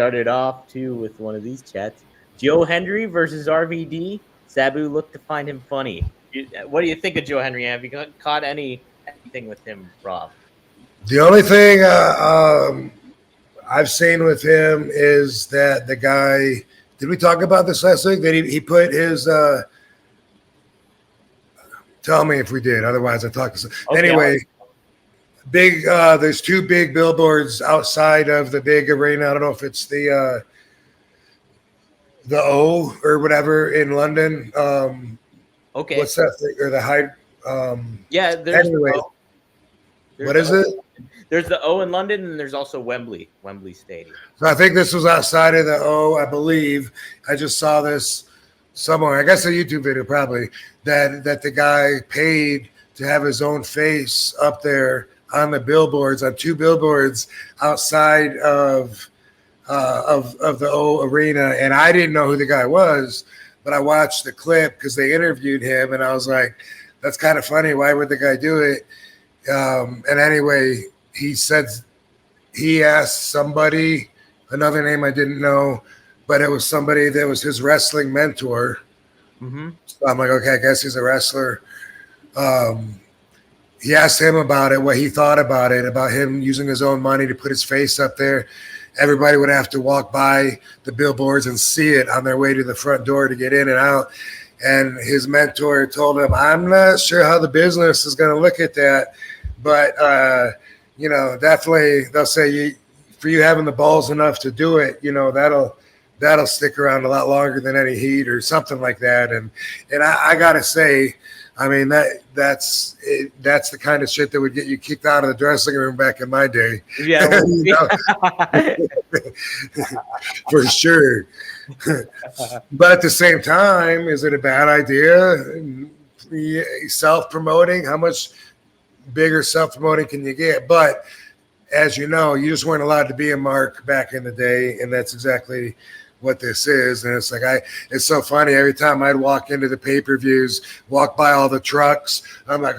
started off too with one of these chats. Joe Hendry versus RVD. Sabu looked to find him funny. What do you think of Joe Hendry? Have you caught anything with him, Rob? The only thing I've seen with him is that the guy. Did we talk about this last week? That he put his. Tell me if we did. Otherwise, I talked. Okay, anyway, big. There's two big billboards outside of the big arena. I don't know if it's the O or whatever in London. Okay. What's that thing? Or the high? Yeah. There's anyway, what is it? There's the O in London, and there's also Wembley Stadium. So I think this was outside of the O, I believe. I just saw this somewhere. I guess a YouTube video probably that the guy paid to have his own face up there on the billboards, on two billboards outside of the O Arena. And I didn't know who the guy was, but I watched the clip because they interviewed him, and I was like, that's kind of funny. Why would the guy do it? And anyway, he said he asked somebody, another name I didn't know, but it was somebody that was his wrestling mentor. Mm-hmm. So I'm like, okay, I guess he's a wrestler. He asked him about it, what he thought about it, about him using his own money to put his face up there. Everybody would have to walk by the billboards and see it on their way to the front door to get in and out. And his mentor told him, I'm not sure how the business is going to look at that, but definitely they'll say for you having the balls enough to do it, that'll stick around a lot longer than any heat or something like that. And I gotta say, I mean that's the kind of shit that would get you kicked out of the dressing room back in my day. Yeah, for sure. But at the same time, is it a bad idea? Self-promoting, how much bigger self-promoting can you get? But as you know, you just weren't allowed to be a mark back in the day, and that's exactly what this is. And it's like it's so funny. Every time I'd walk into the pay-per-views, walk by all the trucks, I'm like,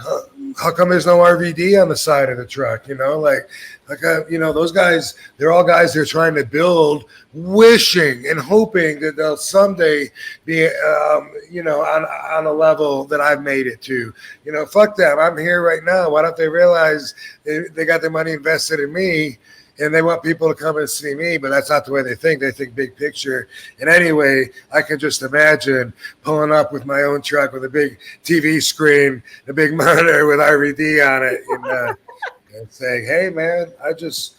how come there's no RVD on the side of the truck? Those guys, they're all guys they're trying to build, wishing and hoping that they'll someday be on a level that I've made it to. Fuck them. I'm here right now. Why don't they realize they got their money invested in me? And they want people to come and see me, but that's not the way they think. They think big picture. And anyway, I can just imagine pulling up with my own truck with a big TV screen, a big monitor with RVD on it, and saying, "Hey, man, I just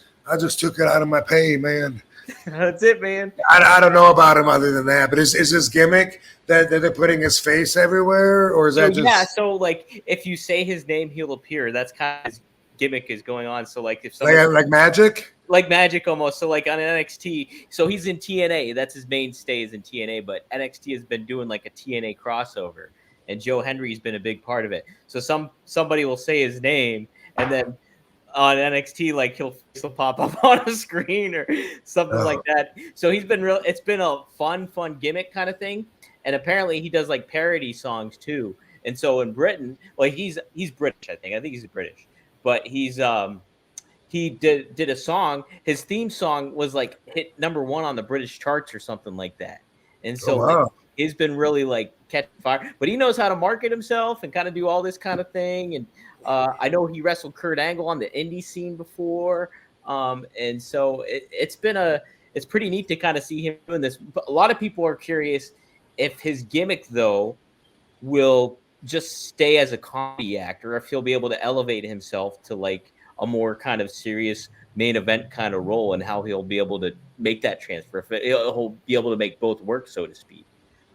took it out of my pay, man." That's it, man. I don't know about him other than that, but is this gimmick that they're putting his face everywhere, or is that just? Yeah, so like if you say his name, he'll appear. That's kind of his gimmick is going on. So like if someone like magic. Like magic almost. So like on NXT, so he's in TNA. That's his mainstay is in TNA, but NXT has been doing like a TNA crossover, and Joe Hendry's been a big part of it. So somebody will say his name, and then on NXT, like he'll pop up on a screen or something like that. So he's been real. It's been a fun gimmick kind of thing, and apparently he does like parody songs too. And so in Britain, like he's British, I think he's British, but he did a song. His theme song was like hit #1 on the British charts or something like that. And so like, he's been really like catching fire. But he knows how to market himself and kind of do all this kind of thing. And I know he wrestled Kurt Angle on the indie scene before. And so it's pretty neat to kind of see him doing this. But a lot of people are curious if his gimmick though will just stay as a comedy actor, or if he'll be able to elevate himself to like a more kind of serious main event kind of role, and how he'll be able to make that transfer. If he'll be able to make both work, so to speak.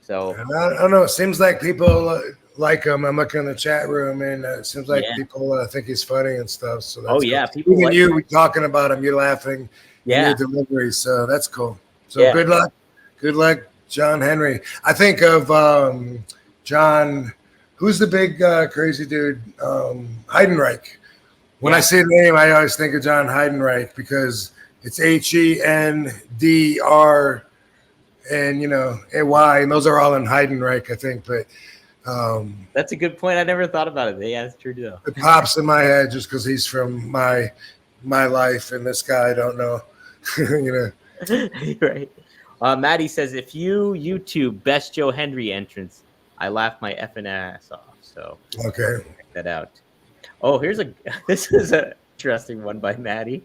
So I don't know. It seems like people like him. I'm looking in the chat room, and it seems like people think he's funny and stuff. So that's cool. People even like you talking about him, you're laughing. Yeah, your delivery. So that's cool. So good luck, John Hendry. I think of John. Who's the big crazy dude? Heidenreich. When I say the name, I always think of John Heidenreich because it's HENDR and AY, and those are all in Heidenreich, I think. But that's a good point. I never thought about it. Yeah, it's true too. It pops in my head just because he's from my life, and this guy I don't know. Right. Maddie says, if you YouTube best Joe Hendry entrance, I laughed my effing ass off. So Okay. check that out. Oh, here's this is a interesting one by Maddie.